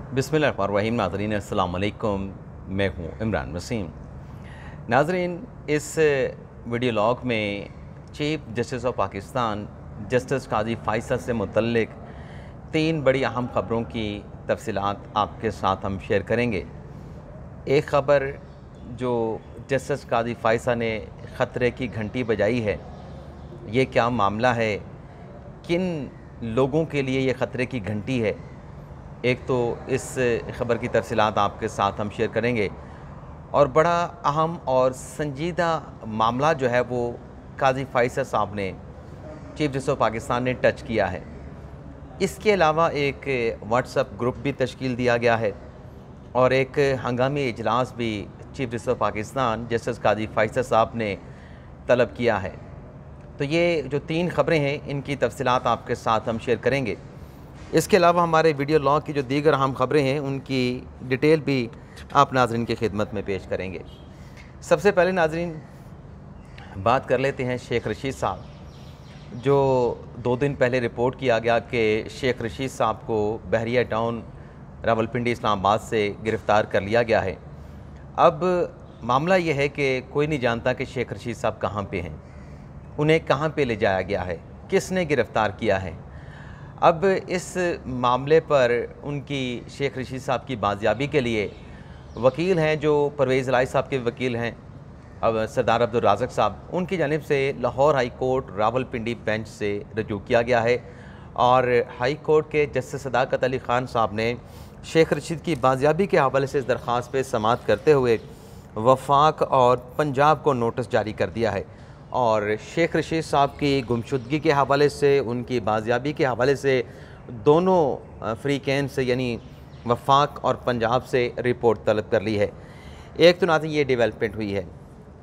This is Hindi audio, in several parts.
बिस्मिल्लाहिर्रहमानिर्रहीम। नाज़रीन अस्सलाम वालेकुम, मैं हूँ इमरान वसीम। नाज़रीन, इस वीडियो लॉग में chief justice of Pakistan justice Qazi Faisal से मुतल्लिक 3 बड़ी अहम ख़बरों की तफसीलात आपके साथ हम शेयर करेंगे। एक ख़बर जो जस्टिस काजी फ़ैसल ने ख़तरे की घंटी बजाई है, ये क्या मामला है, किन लोगों के लिए ये ख़तरे की घंटी है। एक तो इस ख़बर की तफसीलात आपके साथ हम शेयर करेंगे और बड़ा अहम और संजीदा मामला जो है वो काजी फ़ैसल साहब ने, चीफ जस्टिस ऑफ पाकिस्तान ने टच किया है। इसके अलावा एक व्हाट्सएप ग्रुप भी तश्कील दिया गया है और एक हंगामी इजलास भी chief justice of Pakistan justice Qazi Faisal साहब ने तलब किया है। तो ये जो 3 ख़बरें हैं, इनकी तफसीलात आपके साथ हम शेयर करेंगे। इसके अलावा हमारे वीडियो लॉग की जो दीगर अहम ख़बरें हैं, उनकी डिटेल भी आप नाज़रीन की खिदमत में पेश करेंगे। सबसे पहले नाज़रीन बात कर लेते हैं शेख रशीद साहब, जो 2 दिन पहले रिपोर्ट किया गया कि शेख रशीद साहब को बहरिया टाउन रावलपिंडी इस्लामाबाद से गिरफ़्तार कर लिया गया है। अब मामला ये है कि कोई नहीं जानता कि शेख रशीद साहब कहाँ पे हैं, उन्हें कहाँ पे ले जाया गया है, किसने गिरफ़्तार किया है। अब इस मामले पर उनकी शेख रशीद साहब की बाजियाबी के लिए वकील हैं, जो परवेज़ इलाही साहब के वकील हैं, अब सरदार अब्दुल राज़क साहब, उनकी जानिब से Lahore high court Rawalpindi bench से रजू किया गया है और हाई कोर्ट के जस्टिस सदाकत अली ख़ान साहब ने शेख रशीद की बाजियाबी के हवाले से इस दरख्वास्त पर समाअत करते हुए वफाक और पंजाब को नोटिस जारी कर दिया है और शेख रशीद साहब की गुमशुदगी के हवाले से, उनकी बाजियाबी के हवाले से दोनों फ्रीकैन से यानी वफाक और पंजाब से रिपोर्ट तलब कर ली है। एक तो नाज़रीन ये डेवलपमेंट हुई है।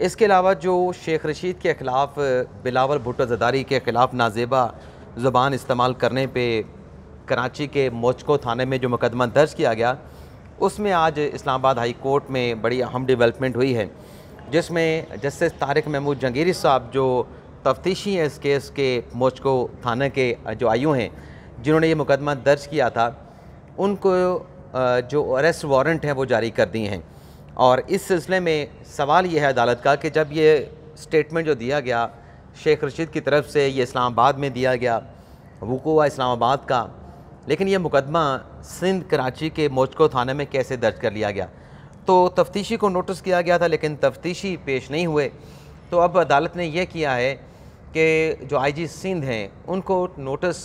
इसके अलावा जो शेख रशीद के ख़िलाफ़ बिलावल भुट्टो ज़रदारी के ख़िलाफ़ नाजेबा ज़ुबान इस्तेमाल करने पे कराची के मोचको थाने में जो मुकदमा दर्ज किया गया, उसमें आज इस्लामाबाद हाई कोर्ट में बड़ी अहम डेवलपमेंट हुई है, जिसमें जस्टिस तारिक महमूद जंगीरी साहब, जो तफ्तीशी हैं इस केस के, मोचको थाने के जो आयु हैं, जिन्होंने ये मुकदमा दर्ज किया था, उनको जो अरेस्ट वारंट हैं वो जारी कर दिए हैं। और इस सिलसिले में सवाल ये है अदालत का कि जब ये स्टेटमेंट जो दिया गया शेख रशीद की तरफ से, ये इस्लामाबाद में दिया गया, वक़ूआ इस्लामाबाद का, लेकिन ये मुकदमा सिंध कराची के मोचको थाने में कैसे दर्ज कर लिया गया। तो तफ्तीशी को नोटिस किया गया था, लेकिन तफ्तीशी पेश नहीं हुए। तो अब अदालत ने यह किया है कि जो आईजी सिंध हैं, उनको नोटिस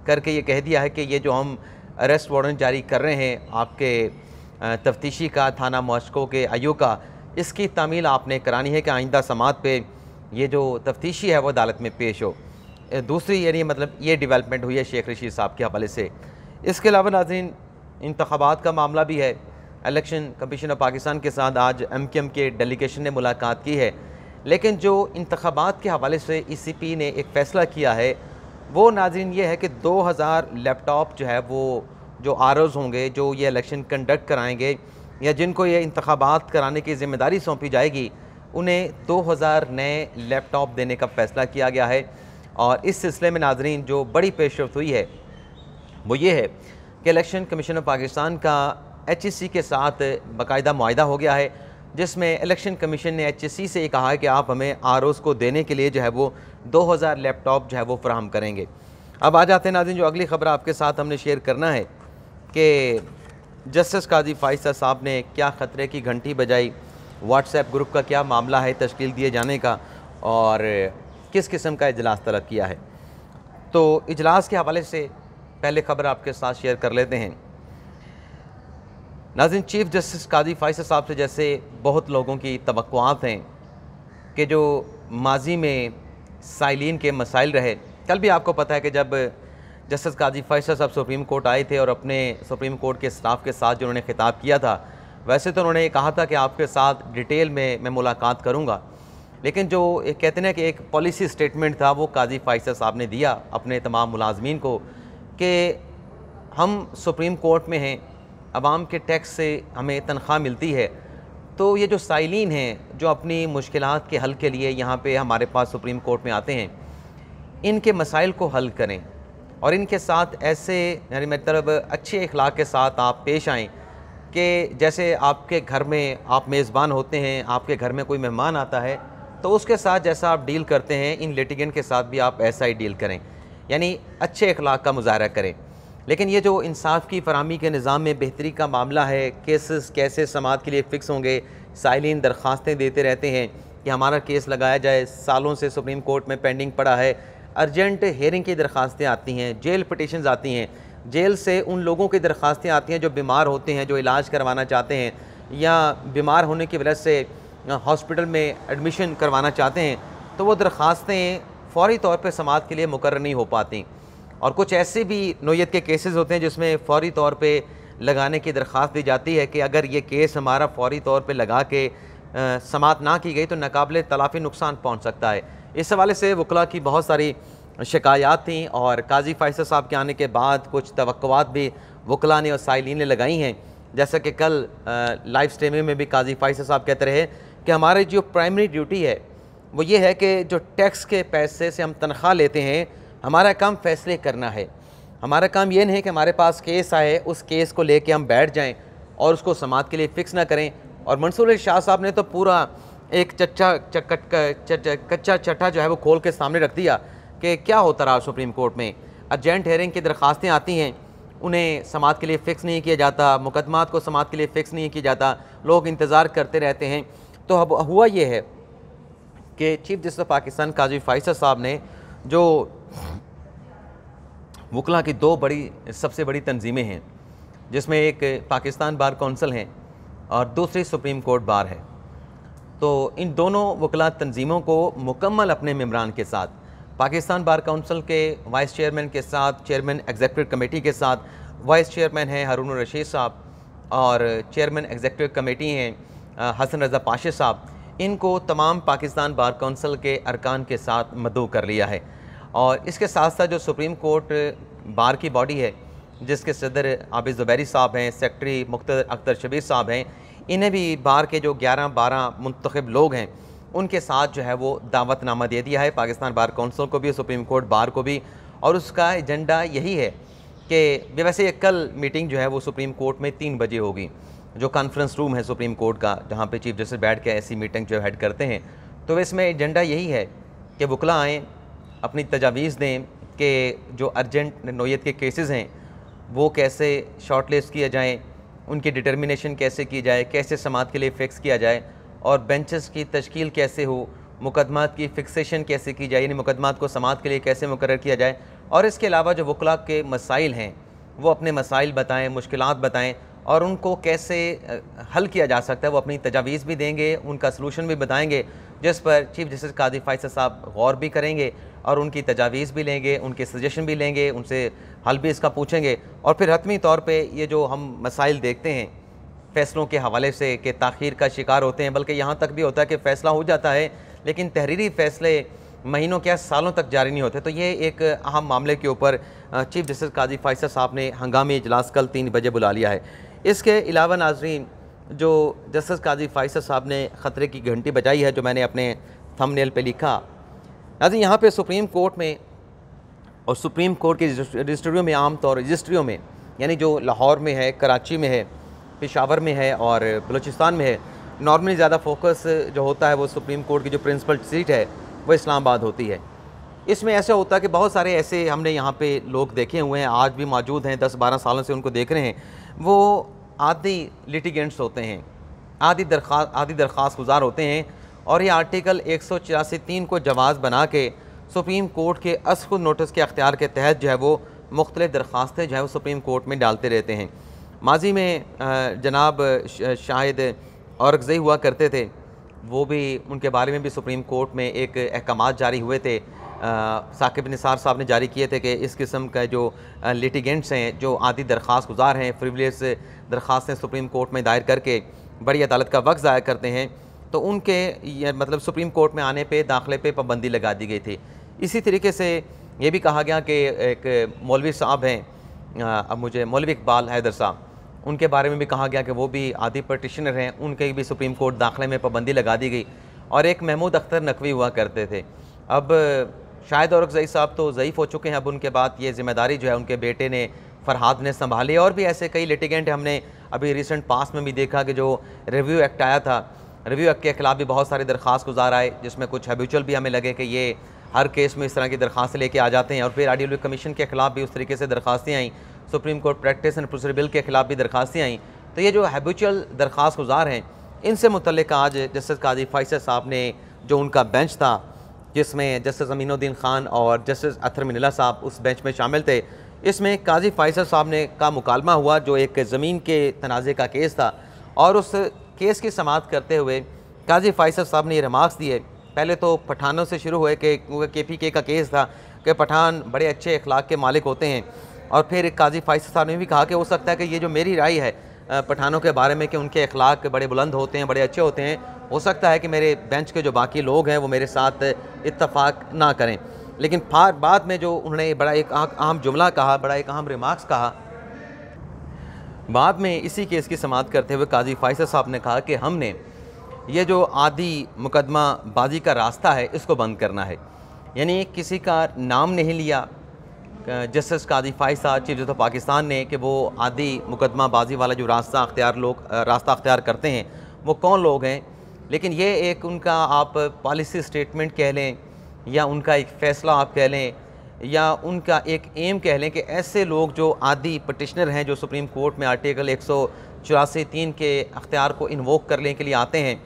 करके ये कह दिया है कि ये जो हम अरेस्ट वारंट जारी कर रहे हैं आपके तफ्तीशी का, थाना मोचको के आयु का, इसकी तामील आपने करानी है कि आइंदा समात पे ये जो तफ्तीशी है वो अदालत में पेश हो। दूसरी यानी मतलब ये डेवलपमेंट हुई है शेख रशीद साहब के हवाले से। इसके अलावा नाज़रीन इंतखाबात का मामला भी है। इलेक्शन कमीशन ऑफ पाकिस्तान के साथ आज MKM के डेलीगेशन ने मुलाकात की है, लेकिन जो इंतखाबात के हवाले से ECP ने एक फ़ैसला किया है वो नाज़रीन ये है कि 2000 लैपटॉप जो है वो जो ROs होंगे, जो ये इलेक्शन कंडक्ट कराएंगे या जिनको ये इंतखाबात कराने की ज़िम्मेदारी सौंपी जाएगी, उन्हें 2000 नए लैपटॉप देने का फ़ैसला किया गया है। और इस सिलसिले में नाज़रीन जो बड़ी पेशरफ्त हुई है वो ये है कि इलेक्शन कमीशन ऑफ पाकिस्तान का HEC के साथ बाकायदा मुआहिदा हो गया है, जिसमें इलेक्शन कमीशन ने HEC से कहा है कि आप हमें ROs को देने के लिए जो है वो 2000 लैपटॉप जो है वो फराहम करेंगे। अब आ जाते हैं नाज़रीन, जो अगली ख़बर आपके साथ हमने शेयर करना है कि जस्टिस काजी फ़ैसल साहब ने क्या ख़तरे की घंटी बजाई, व्हाट्सएप ग्रुप का क्या मामला है तश्कील दिए जाने का और किस किस्म का इजलास तलब किया है। तो इजलास के हवाले से पहले ख़बर आपके साथ शेयर कर लेते हैं। नाज़रीन, चीफ जस्टिस काजी फ़ैसल साहब से जैसे बहुत लोगों की तवक्कुआत हैं कि जो माजी में साइलिन के मसाइल रहे, कल भी आपको पता है कि जब जस्टिस काजी फ़ैसल साहब सुप्रीम कोर्ट आए थे और अपने सुप्रीम कोर्ट के स्टाफ के साथ जो उन्होंने खिताब किया था, वैसे तो उन्होंने कहा था कि आपके साथ डिटेल में मैं मुलाकात करूँगा, लेकिन जो कहते हैं कि एक पॉलिसी स्टेटमेंट था वो काजी फ़ैसल साहब ने दिया अपने तमाम मुलाजमीन को कि हम सुप्रीम कोर्ट में हैं, अवाम के टैक्स से हमें तनख्वाह मिलती है, तो ये जो साइलिन हैं जो अपनी मुश्किलात के हल के लिए यहाँ पे हमारे पास सुप्रीम कोर्ट में आते हैं, इनके मसाइल को हल करें। और इनके साथ ऐसे यानी मतलब अच्छे अखलाक के साथ आप पेश आएँ कि जैसे आपके घर में आप मेज़बान होते हैं, आपके घर में कोई मेहमान आता है तो उसके साथ जैसा आप डील करते हैं इन लिटिगेंट के साथ भी आप ऐसा ही डील करें, यानी अच्छे अखलाक का मुज़ाहरा करें। लेकिन ये जो इंसाफ की फराहमी के निज़ाम में बेहतरी का मामला है, केसेस कैसे समाअत के लिए फ़िक्स होंगे, साइलिन दरख्वास्तें देते रहते हैं कि हमारा केस लगाया जाए, सालों से सुप्रीम कोर्ट में पेंडिंग पड़ा है, अर्जेंट हेयरिंग की दरख्वास्तें आती हैं, जेल पटिशन्स आती हैं, जेल से उन लोगों की दरख्वास्तें आती हैं जो बीमार होते हैं, जो इलाज करवाना चाहते हैं या बीमार होने की वजह से हॉस्पिटल में एडमिशन करवाना चाहते हैं, तो वो दरख्वास्तें फ़ौरी तौर पर समाअत के लिए मुकर्रर नहीं हो पाती। और कुछ ऐसे भी नोयत के केसेस होते हैं जिसमें फ़ौरी तौर पे लगाने की दरख्वास्त दी जाती है कि अगर ये केस हमारा फ़ौरी तौर पे लगा के समाअत ना की गई तो नाकाबिले तलाफ़ी नुकसान पहुँच सकता है। इस हवाले से वकला की बहुत सारी शिकायत थी और काजी फ़ैसल साहब के आने के बाद कुछ तवक्कुआत भी वकला ने और साइलिन ने लगाई हैं। जैसा कि कल लाइव स्ट्रीमिंग में भी काजी फ़ैसल साहब कहते रहे कि हमारी जो प्राइमरी ड्यूटी है वो ये है कि जो टैक्स के पैसे से हम तनख्वाह लेते हैं, हमारा काम फ़ैसले करना है। हमारा काम ये नहीं है कि हमारे पास केस आए, उस केस को लेके हम बैठ जाएं और उसको समाअत के लिए फ़िक्स ना करें। और मंसूर अली शाह साहब ने तो पूरा एक कच्चा चट्टा जो है वो खोल के सामने रख दिया कि क्या होता रहा सुप्रीम कोर्ट में। अर्जेंट हेयरिंग की दरख्वास्तें आती हैं, उन्हें समाअत के लिए फ़िक्स नहीं किया जाता, मुकदमात को समाअत के लिए फ़िक्स नहीं किया जाता, लोग इंतज़ार करते रहते हैं। तो अब हुआ ये है कि चीफ जस्टिस ऑफ पाकिस्तान काजी फ़ैसल साहब ने जो वकला की दो सबसे बड़ी तंजीमें हैं, जिसमें एक पाकिस्तान बार कौंसिल हैं और दूसरी सुप्रीम कोर्ट बार है, तो इन दोनों वकला तंजीमों को मुकम्मल अपने मेम्बरान के साथ, पाकिस्तान बार काउंसिल के वाइस चेयरमैन के साथ, चेयरमैन एग्जीक्यूटिव कमेटी के साथ, वाइस चेयरमैन हैं हारून रशीद साहब और चेयरमैन एग्जीक्यूटिव कमेटी हैं हसन रज़ा पाशा साहब, इनको तमाम पाकिस्तान बार काउंसिल के अरकान के साथ मदऊ कर लिया है। और इसके साथ साथ जो सुप्रीम कोर्ट बार की बॉडी है, जिसके सदर आबिद ज़ुबैरी साहब हैं, सेक्रेटरी मुख्तर अख्तर शबीर साहब हैं, इन्हें भी बार के जो 11-12 मुंतखब लोग हैं उनके साथ जो है वो दावतनामा दे दिया है, पाकिस्तान बार काउंसिल को भी, सुप्रीम कोर्ट बार को भी। और उसका एजेंडा यही है कि वैसे कल मीटिंग जो है वो सुप्रीम कोर्ट में 3 बजे होगी, जो कॉन्फ्रेंस रूम है सुप्रीम कोर्ट का, जहाँ पे चीफ जस्टिस बैठ के ऐसी मीटिंग जो हेड करते हैं। तो इसमें एजेंडा यही है कि वकला आएँ, अपनी तजावीज़ दें कि जो अर्जेंट नोयत के केसेस हैं वो कैसे शॉर्ट लिस्ट किया जाएँ, उनकी डिटर्मिनेशन कैसे की जाए, कैसे समाअत के लिए फ़िक्स किया जाए और बेंचेस की तश्कील कैसे हो, मुकदमात की फ़िक्सेशन कैसे की जाए, यानी मुकदमात को समाअत के लिए कैसे मुकर्रर किया जाए। और इसके अलावा जो वकला के मसाइल हैं वो अपने मसाइल बताएँ, मुश्किलात बताएँ और उनको कैसे हल किया जा सकता है, वो अपनी तजावीज़ भी देंगे, उनका सलूशन भी बताएंगे, जिस पर चीफ जस्टिस काजी फ़ैसल साहब गौर भी करेंगे और उनकी तजावीज़ भी लेंगे, उनके सजेशन भी लेंगे, उनसे हल भी इसका पूछेंगे। और फिर हतमी तौर पे ये जो हम मसाइल देखते हैं फ़ैसलों के हवाले से कि ताख़ीर का शिकार होते हैं, बल्कि यहाँ तक भी होता है कि फ़ैसला हो जाता है लेकिन तहरीरी फ़ैसले महीनों क्या सालों तक जारी नहीं होते। तो ये एक अहम मामले के ऊपर चीफ जस्टिस काजी फ़ैसल साहब ने हंगामी इजलास कल 3 बजे बुला लिया है। इसके अलावा नाज़रीन, जो जस्टिस काजी फ़ैसल साहब ने ख़तरे की घंटी बजाई है, जो मैंने अपने थंबनेल पे लिखा, नाज़रीन यहाँ पे सुप्रीम कोर्ट में और सुप्रीम कोर्ट की रजिस्ट्रियों में, आम तौर रजिस्ट्रियों में, यानी जो लाहौर में है, कराची में है, पेशावर में है और बलूचिस्तान में है, नॉर्मली ज़्यादा फोकस जो होता है वो सुप्रीम कोर्ट की जो प्रिंसिपल सीट है वो इस्लामाबाद होती है। इसमें ऐसा होता है कि बहुत सारे ऐसे हमने यहाँ पे लोग देखे हुए हैं, आज भी मौजूद हैं, 10-12 सालों से उनको देख रहे हैं, वो आदि लिटिगेंट्स होते हैं, आदि दरख्वास्त गुजार होते हैं और ये आर्टिकल 184(3) को जवाज़ बना के सुप्रीम कोर्ट के अस्ख़ुद नोटिस के अख्तियार के तहत जो है वो मुख्तलिफ़ दरख्वास्तें जो है वो सुप्रीम कोर्ट में डालते रहते हैं। माजी में जनाब शाहिद औरकज़ई हुआ करते थे, वो भी, उनके बारे में भी सुप्रीम कोर्ट में एक अहकामात जारी हुए थे, साकिब निसार साहब ने जारी किए थे कि इस किस्म का जो लिटिगेंट्स हैं, जो आदि दरख्वास्त गुजार हैं, फ्रिवलेस दरख्वास्तें सुप्रीम कोर्ट में दायर करके बड़ी अदालत का वक्त ज़ाया करते हैं, तो उनके मतलब सुप्रीम कोर्ट में आने पे, दाखिले पे पाबंदी लगा दी गई थी। इसी तरीके से ये भी कहा गया कि एक मौलवी साहब हैं, अब मुझे मौलवी इकबाल हैदर साहब, उनके बारे में भी कहा गया कि वो भी आदि पटिशनर हैं, उनके भी सुप्रीम कोर्ट दाखिले में पाबंदी लगा दी गई। और एक महमूद अख्तर नकवी हुआ करते थे। अब शाहिद औरकज़ई साहब तो ज़ईफ़ हो चुके हैं, अब उनके बाद ये ज़िम्मेदारी जो है उनके बेटे ने फ़रहाद ने संभाली। और भी ऐसे कई लिटिगेंट हमने अभी रिसेंट पास में भी देखा कि जो रिव्यू एक्ट आया था, रिव्यू एक्ट के ख़िलाफ़ भी बहुत सारी दरख्वास्त गुजार आए, जिसमें कुछ हैबिचुअल भी हमें लगे कि ये हर केस में इस तरह की दरख्वास्तें लेके आ जाते हैं। और फिर आईडियल कमीशन के ख़िलाफ़ भी उस तरीके से दरख्वास्तें आई, supreme court practice and procedure bill के ख़िलाफ़ भी दरख्वास्तें आई। तो ये जो हैबिचुअल दरख्वास्त गुजार हैं, इनसे मुतल्लिक़ आज जस्टिस काजी फैसल साहब ने जो उनका बेंच था, जिसमें जस्टिस अमीनुद्दीन ख़ान और जस्टिस अतर मिनल्ला साहब उस बेंच में शामिल थे, इसमें काजी फैसल साहब ने का मुकालमा हुआ जो एक ज़मीन के तनाज़े का केस था। और उस केस की समाअत करते हुए काजी फैसल साहब ने ये रिमार्क्स दिए। पहले तो पठानों से शुरू हुए कि KPK का केस था कि पठान बड़े अच्छे अखलाक के मालिक होते हैं। और फिर काजी फैसल साहब ने भी कहा कि हो सकता है कि ये जो मेरी राय है पठानों के बारे में कि उनके अखलाक बड़े बुलंद होते हैं, बड़े अच्छे होते हैं, हो सकता है कि मेरे बेंच के जो बाकी लोग हैं वो मेरे साथ इत्तफाक ना करें। लेकिन बाद में जो उन्होंने बड़ा एक अहम जुमला कहा, बड़ा एक अहम रिमार्क्स कहा, बाद में इसी केस की समाअत करते हुए काजी फैसल साहब ने कहा कि हमने ये जो आदि मुकदमा बाजी का रास्ता है इसको बंद करना है। यानी किसी का नाम नहीं लिया जस्टिस काजी फैसल साहब चीफ जस्टिस ऑफ पाकिस्तान ने कि वो आदि मुकदमा बाजी वाला जो रास्ता अख्तियार करते हैं वो कौन लोग हैं, लेकिन ये एक उनका आप पॉलिसी स्टेटमेंट कह लें या उनका एक फ़ैसला आप कह लें या उनका एक एम कह लें कि ऐसे लोग जो आदि पटिशनर हैं जो सुप्रीम कोर्ट में आर्टिकल 184(3) के अख्तियार को इन्वोक करने के लिए आते हैं,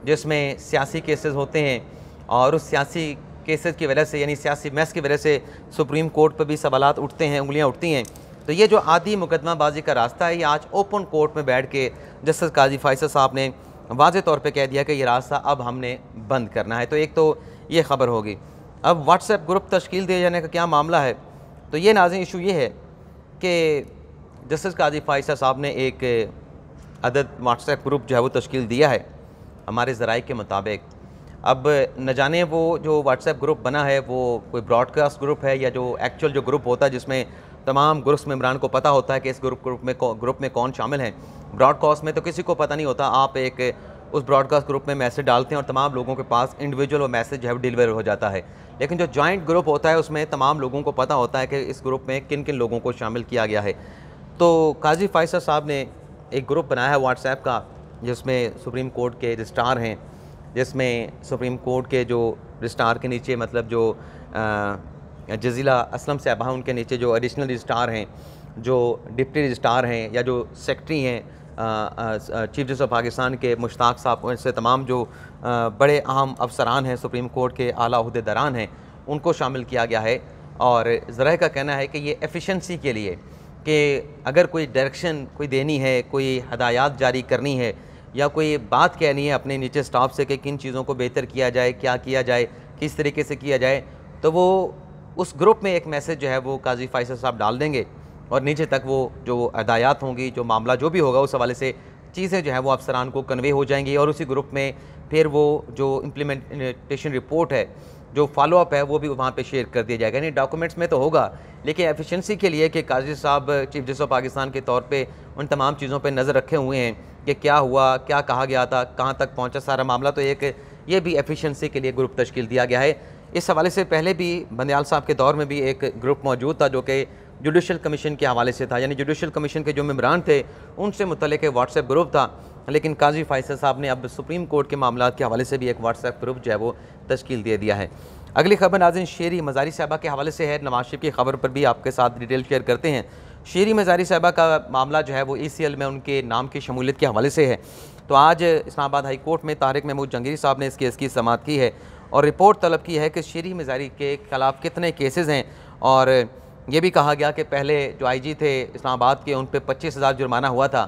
जिसमें सियासी केसेस होते हैं और उस सियासी केसेस की वजह से यानी सियासी मैस की वजह से सुप्रीम कोर्ट पर भी सवालात उठते हैं, उंगलियां उठती हैं। तो ये जो आदि मुकदमाबाजी का रास्ता है, ये आज ओपन कोर्ट में बैठ के जस्टिस काजी फैसल साहब ने वाज़े तौर पे कह दिया कि ये रास्ता अब हमने बंद करना है। तो एक तो ये ख़बर होगी। अब व्हाट्सएप ग्रुप तश्कील दिए जाने का क्या मामला है, तो ये नाज़रीन इशू ये है कि जस्टिस काजी फैसल साहब ने एक अदद व्हाट्सएप ग्रुप जो है वो तश्कील दिया है हमारे ज़राए के मुताबिक। अब न जाने वो जो व्हाट्सएप ग्रुप बना है वो कोई ब्रॉडकास्ट ग्रुप है या जो एक्चुअल जो ग्रुप होता है जिसमें तमाम ग्रुप्स मेम्बरान को पता होता है कि इस ग्रुप में कौन शामिल हैं। ब्रॉडकास्ट में तो किसी को पता नहीं होता, आप एक उस ब्रॉडकास्ट ग्रुप में मैसेज डालते हैं और तमाम लोगों के पास इंडिविजुअल वो मैसेज जो है डिलीवर हो जाता है। लेकिन जो जॉइंट ग्रुप होता है उसमें तमाम लोगों को पता होता है कि इस ग्रुप में किन किन लोगों को शामिल किया गया है। तो काजी फैसल साहब ने एक ग्रुप बनाया है व्हाट्सएप का, जिसमें सुप्रीम कोर्ट के रजिस्ट्रार हैं, जिसमें सुप्रीम कोर्ट के जो रजिस्ट्रार के नीचे मतलब जो जजीला असलम साहबा उनके नीचे जो एडिशनल रजिस्ट्रार हैं, जो डिप्टी रजिस्ट्रार हैं या जो सेक्रेटरी हैं चीफ जस्टिस ऑफ पाकिस्तान के मुश्ताक साहब, ऐसे तमाम जो बड़े अहम अफसरान हैं सुप्रीम कोर्ट के आला अहदेदारान हैं, उनको शामिल किया गया है। और ज़राए का कहना है कि ये एफिशिएंसी के लिए कि अगर कोई डायरेक्शन कोई देनी है, कोई हदायत जारी करनी है या कोई बात कहनी है अपने नीचे स्टाफ से कि किन चीज़ों को बेहतर किया जाए, क्या किया जाए, किस तरीके से किया जाए, तो वो उस ग्रुप में एक मैसेज जो है वो काजी फैसल साहब डाल देंगे और नीचे तक वो जो हदायत होंगी, जो मामला जो भी होगा उस हवाले से चीज़ें जो है वो अफसरान को कन्वे हो जाएंगी। और उसी ग्रुप में फिर वो जो इम्प्लीमेंटेशन रिपोर्ट है, जो फॉलोअप है, वो भी वहाँ पे शेयर कर दिया जाएगा। यानी डॉक्यूमेंट्स में तो होगा, लेकिन एफिशिएंसी के लिए कि काजी साहब चीफ जस्टिस ऑफ पाकिस्तान के तौर पे उन तमाम चीज़ों पे नज़र रखे हुए हैं कि क्या हुआ, क्या कहा गया था, कहाँ तक पहुँचा सारा मामला, तो एक ये भी एफिशिएंसी के लिए ग्रुप तश्कील दिया गया है। इस हवाले से पहले भी बंदयाल साहब के दौर में भी एक ग्रुप मौजूद था जो कि जुडिशल कमीशन के हवाले से था, यानी जुडिशल कमीशन के जो मेम्बरान थे उनसे मुतल्लिक़ व्हाट्सएप ग्रुप था। लेकिन काजी फैसल साहब ने अब सुप्रीम कोर्ट के मामला के हवाले से भी एक व्हाट्सएप ग्रुप जो है वो तश्कील दे दिया है। अगली खबर नाज़रीन शेरी मज़ारी साहबा के हवाले से है। नवाज शरीफ की खबर पर भी आपके साथ डिटेल शेयर करते हैं। शेरी मज़ारी साहबा का मामला जो है वो ECL में उनके नाम की शमूलियत के हवाले से है। तो आज इस्लामाबाद हाई कोर्ट में तारिक महमूद जंगीरी साहब ने इस केस की समाअत की है और रिपोर्ट तलब की है कि शेरी मज़ारी के ख़िलाफ़ कितने केसेस हैं। और ये भी कहा गया कि पहले जो IG थे इस्लामाबाद के, उन पर 25,000 जुर्माना हुआ था।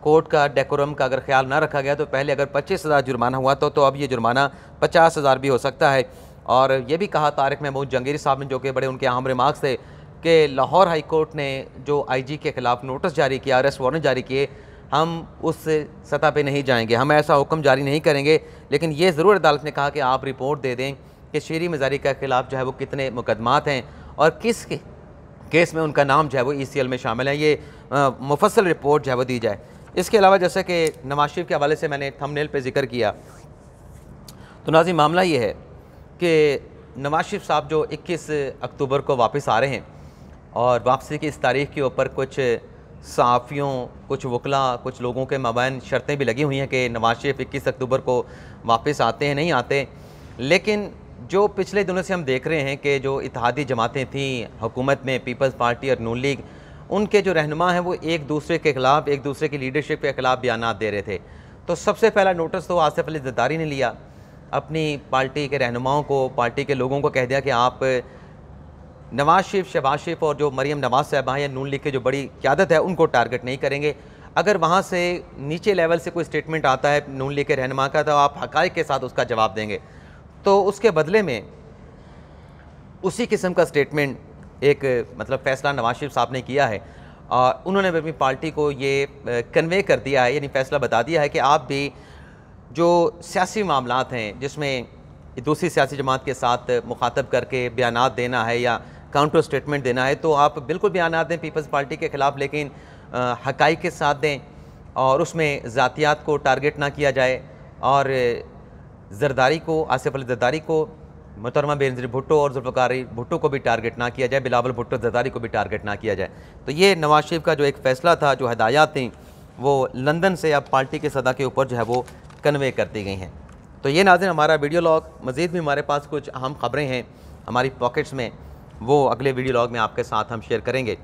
कोर्ट का डेकोरम का अगर ख्याल ना रखा गया तो पहले अगर 25,000 जुर्माना हुआ तो अब ये जुर्माना 50,000 भी हो सकता है। और ये भी कहा तारिक महमूद जंगीरी साहब ने, जो कि बड़े उनके अहम रिमार्क्स थे, कि लाहौर हाई कोर्ट ने जो IG के ख़िलाफ़ नोटिस जारी किया, अरेस्ट वारंट जारी किए, हम उस सतह पे नहीं जाएंगे, हम ऐसा हुक्म जारी नहीं करेंगे, लेकिन ये ज़रूर अदालत ने कहा कि आप रिपोर्ट दे दें कि शेरी मज़ारी के ख़िलाफ़ जो है वो कितने मुकदमात हैं और किस केस में उनका नाम जो है वो ECL में शामिल है। ये मुफस्सल रिपोर्ट जो है वो दी जाए। इसके अलावा जैसे कि नवाज शरीफ के हवाले से मैंने थंबनेल पे जिक्र किया, तो नाज़रीन मामला ये है कि नवाज शरीफ साहब जो 21 अक्टूबर को वापस आ रहे हैं और वापसी की इस तारीख़ के ऊपर कुछ सहाफ़ियों, कुछ वकला, कुछ लोगों के मबाइन शर्तें भी लगी हुई हैं कि नवाज शरीफ 21 अक्टूबर को वापस आते हैं नहीं आते। लेकिन जो पिछले दिनों से हम देख रहे हैं कि जो इत्तेहादी जमातें थीं हुकूमत में, पीपल्स पार्टी और नून लीग, उनके जो रहनुमा हैं वो एक दूसरे के ख़िलाफ़, एक दूसरे की लीडरशिप के ख़िलाफ़ बयानात दे रहे थे। तो सबसे पहला नोटिस तो आसिफ अली ज़रदारी ने लिया, अपनी पार्टी के रहनुमाओं को, पार्टी के लोगों को कह दिया कि आप नवाज शरीफ, शहबाज शरीफ और जो मरीम नवाज साहबा हैं या नून लीग की जो बड़ी क़यादत है उनको टारगेट नहीं करेंगे। अगर वहाँ से नीचे लेवल से कोई स्टेटमेंट आता है नून लीग के रहनुमा का तो आप हक़ाइक़ के साथ उसका जवाब देंगे। तो उसके बदले में उसी किस्म का स्टेटमेंट एक मतलब फ़ैसला नवाज शरीफ साहब ने किया है और उन्होंने भी अपनी पार्टी को ये कन्वे कर दिया है, यानी फ़ैसला बता दिया है कि आप भी जो सियासी मामलात हैं जिसमें दूसरी सियासी जमात के साथ मुखातब करके बयानात देना है या काउंटर स्टेटमेंट देना है तो आप बिल्कुल बयानात दें पीपल्स पार्टी के ख़िलाफ़, लेकिन हक़ाइक़ के साथ दें और उसमें ज़ातियात को टारगेट ना किया जाए। और ज़रदारी को, आसिफ अली ज़रदारी को, मोहतरमा बेनज़ीर भुट्टो और ज़ुल्फ़िकार अली भुट्टो को भी टारगेट ना किया जाए, बिलावल भुट्टो ज़रदारी को भी टारगेट ना किया जाए। तो ये नवाज शरीफ का जो एक फ़ैसला था, जो हदायत थी वो लंदन से अब पार्टी के सदा के ऊपर जो है वो कन्वे कर दी गई हैं। तो ये नाज़रीन हमारा वीडियो लॉग, मज़ीद भी हमारे पास कुछ अहम ख़बरें हैं हमारी पॉकेट्स में, वो अगले वीडियो लॉग में आपके साथ हम शेयर करेंगे।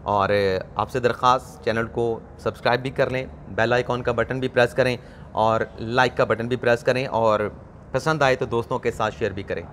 और आपसे दरख्वास्त, चैनल को सब्सक्राइब भी कर लें, बेल आइकॉन का बटन भी प्रेस करें और लाइक का बटन भी प्रेस करें और पसंद आए तो दोस्तों के साथ शेयर भी करें।